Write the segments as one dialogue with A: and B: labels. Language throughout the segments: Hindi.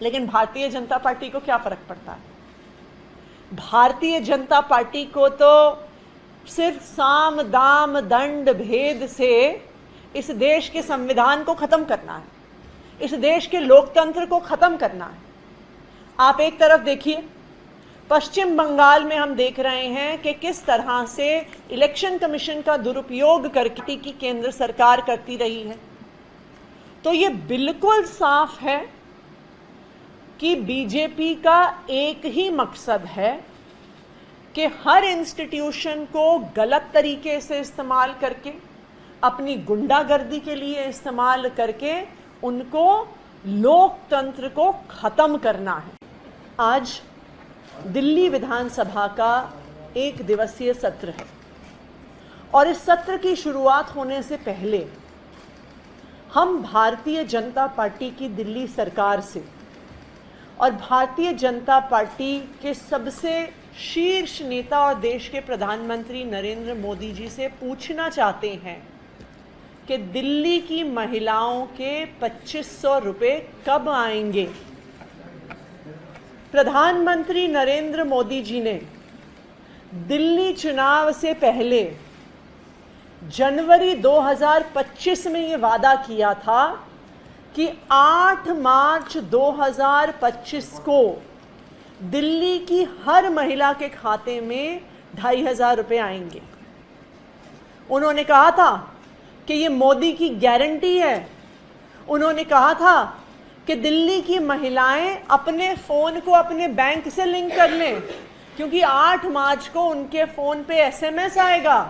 A: लेकिन भारतीय जनता पार्टी को क्या फर्क पड़ता है? भारतीय जनता पार्टी को तो सिर्फ साम दाम दंड भेद से इस देश के संविधान को खत्म करना है, इस देश के लोकतंत्र को खत्म करना है। आप एक तरफ देखिए, पश्चिम बंगाल में हम देख रहे हैं कि किस तरह से इलेक्शन कमीशन का दुरुपयोग करके की केंद्र सरकार करती रही है। तो ये बिल्कुल साफ है कि बीजेपी का एक ही मकसद है कि हर इंस्टीट्यूशन को गलत तरीके से इस्तेमाल करके, अपनी गुंडागर्दी के लिए इस्तेमाल करके उनको लोकतंत्र को खत्म करना है। आज दिल्ली विधानसभा का 1 दिवसीय सत्र है और इस सत्र की शुरुआत होने से पहले हम भारतीय जनता पार्टी की दिल्ली सरकार से और भारतीय जनता पार्टी के सबसे शीर्ष नेता और देश के प्रधानमंत्री नरेंद्र मोदी जी से पूछना चाहते हैं कि दिल्ली की महिलाओं के 2500 रुपये कब आएंगे। प्रधानमंत्री नरेंद्र मोदी जी ने दिल्ली चुनाव से पहले जनवरी 2025 में ये वादा किया था कि 8 मार्च 2025 को दिल्ली की हर महिला के खाते में 2500 रुपये आएंगे। उन्होंने कहा था कि ये मोदी की गारंटी है। उन्होंने कहा था कि दिल्ली की महिलाएं अपने फ़ोन को अपने बैंक से लिंक कर लें, क्योंकि 8 मार्च को उनके फ़ोन पे SMS आएगा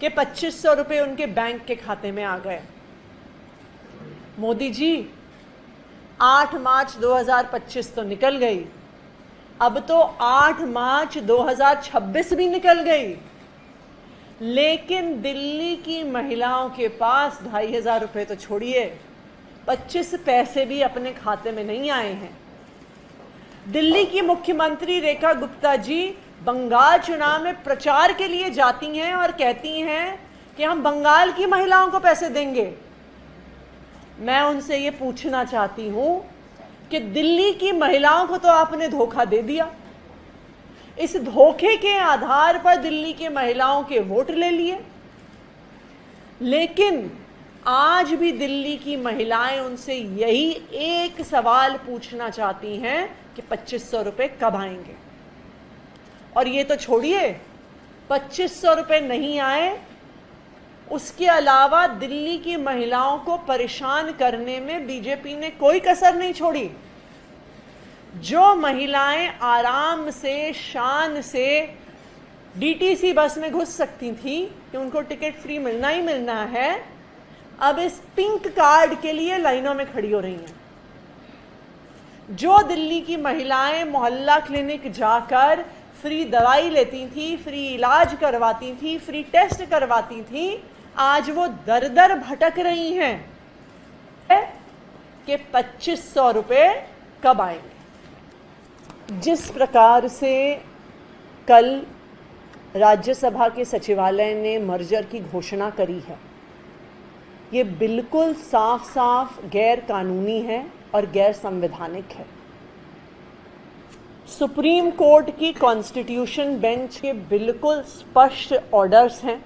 A: कि 2500 रुपये उनके बैंक के खाते में आ गए। मोदी जी, 8 मार्च 2025 तो निकल गई, अब तो 8 मार्च 2026 भी निकल गई, लेकिन दिल्ली की महिलाओं के पास 2500 रुपये तो छोड़िए, 25 पैसे भी अपने खाते में नहीं आए हैं। दिल्ली की मुख्यमंत्री रेखा गुप्ता जी बंगाल चुनाव में प्रचार के लिए जाती हैं और कहती हैं कि हम बंगाल की महिलाओं को पैसे देंगे। मैं उनसे ये पूछना चाहती हूं कि दिल्ली की महिलाओं को तो आपने धोखा दे दिया, इस धोखे के आधार पर दिल्ली की महिलाओं के वोट ले लिए, लेकिन आज भी दिल्ली की महिलाएं उनसे यही एक सवाल पूछना चाहती हैं कि 2500 रुपये कब आएंगे। और ये तो छोड़िए, 2500 रुपये नहीं आए, उसके अलावा दिल्ली की महिलाओं को परेशान करने में बीजेपी ने कोई कसर नहीं छोड़ी। जो महिलाएं आराम से, शान से DTC बस में घुस सकती थी कि उनको टिकट फ्री मिलना ही मिलना है, अब इस पिंक कार्ड के लिए लाइनों में खड़ी हो रही हैं। जो दिल्ली की महिलाएं मोहल्ला क्लिनिक जाकर फ्री दवाई लेती थी, फ्री इलाज करवाती थी, फ्री टेस्ट करवाती थी, आज वो दर दर भटक रही हैं कि 2500 रुपये कब आएंगे। जिस प्रकार से कल राज्यसभा के सचिवालय ने मर्जर की घोषणा करी है, ये बिल्कुल साफ साफ गैर कानूनी है और गैर संवैधानिक है। सुप्रीम कोर्ट की कॉन्स्टिट्यूशन बेंच के बिल्कुल स्पष्ट ऑर्डर्स हैं,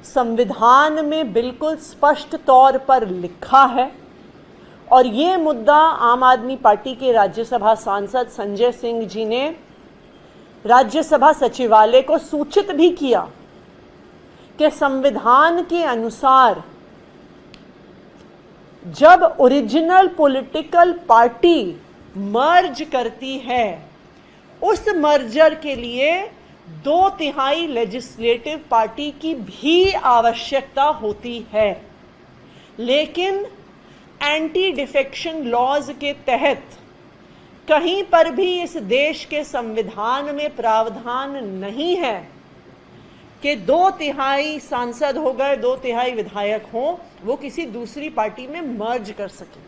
A: संविधान में बिल्कुल स्पष्ट तौर पर लिखा है, और ये मुद्दा आम आदमी पार्टी के राज्यसभा सांसद संजय सिंह जी ने राज्यसभा सचिवालय को सूचित भी किया कि संविधान के अनुसार जब ओरिजिनल पॉलिटिकल पार्टी मर्ज करती है, उस मर्जर के लिए 2/3 लेजिस्लेटिव पार्टी की भी आवश्यकता होती है। लेकिन एंटी डिफेक्शन लॉज के तहत कहीं पर भी इस देश के संविधान में प्रावधान नहीं है कि 2/3 सांसद हो गए, 2/3 विधायक हों, वो किसी दूसरी पार्टी में मर्ज कर सके।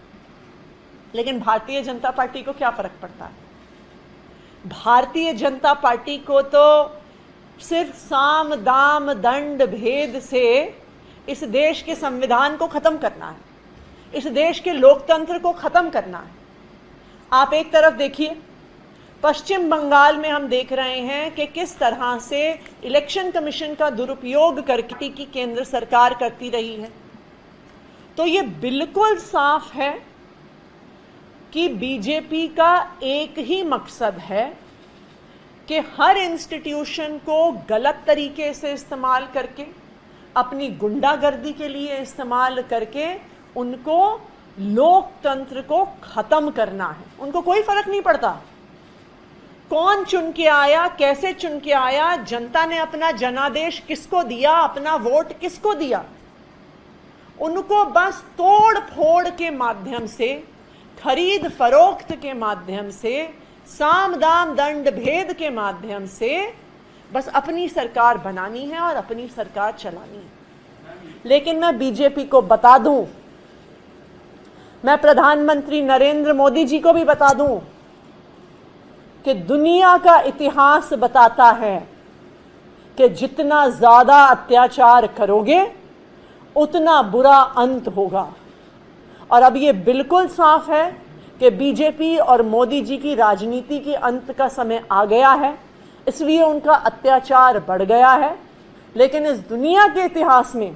A: लेकिन भारतीय जनता पार्टी को क्या फर्क पड़ता है? भारतीय जनता पार्टी को तो सिर्फ साम दाम दंड भेद से इस देश के संविधान को खत्म करना है, इस देश के लोकतंत्र को खत्म करना है। आप एक तरफ देखिए, पश्चिम बंगाल में हम देख रहे हैं कि किस तरह से इलेक्शन कमीशन का दुरुपयोग करके की केंद्र सरकार करती रही है। तो ये बिल्कुल साफ है कि बीजेपी का एक ही मकसद है कि हर इंस्टीट्यूशन को गलत तरीके से इस्तेमाल करके, अपनी गुंडागर्दी के लिए इस्तेमाल करके उनको लोकतंत्र को खत्म करना है। उनको कोई फर्क नहीं पड़ता कौन चुन के आया, कैसे चुन के आया, जनता ने अपना जनादेश किसको दिया, अपना वोट किसको दिया। उनको बस तोड़ फोड़ के माध्यम से, खरीद फरोख्त के माध्यम से, साम दाम दंड भेद के माध्यम से बस अपनी सरकार बनानी है और अपनी सरकार चलानी है। लेकिन मैं बीजेपी को बता दूं, मैं प्रधानमंत्री नरेंद्र मोदी जी को भी बता दूं कि दुनिया का इतिहास बताता है कि जितना ज्यादा अत्याचार करोगे उतना बुरा अंत होगा। और अब ये बिल्कुल साफ है कि बीजेपी और मोदी जी की राजनीति की अंत का समय आ गया है, इसलिए उनका अत्याचार बढ़ गया है। लेकिन इस दुनिया के इतिहास में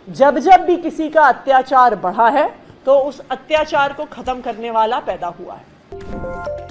A: जब जब भी किसी का अत्याचार बढ़ा है तो उस अत्याचार को खत्म करने वाला पैदा हुआ है।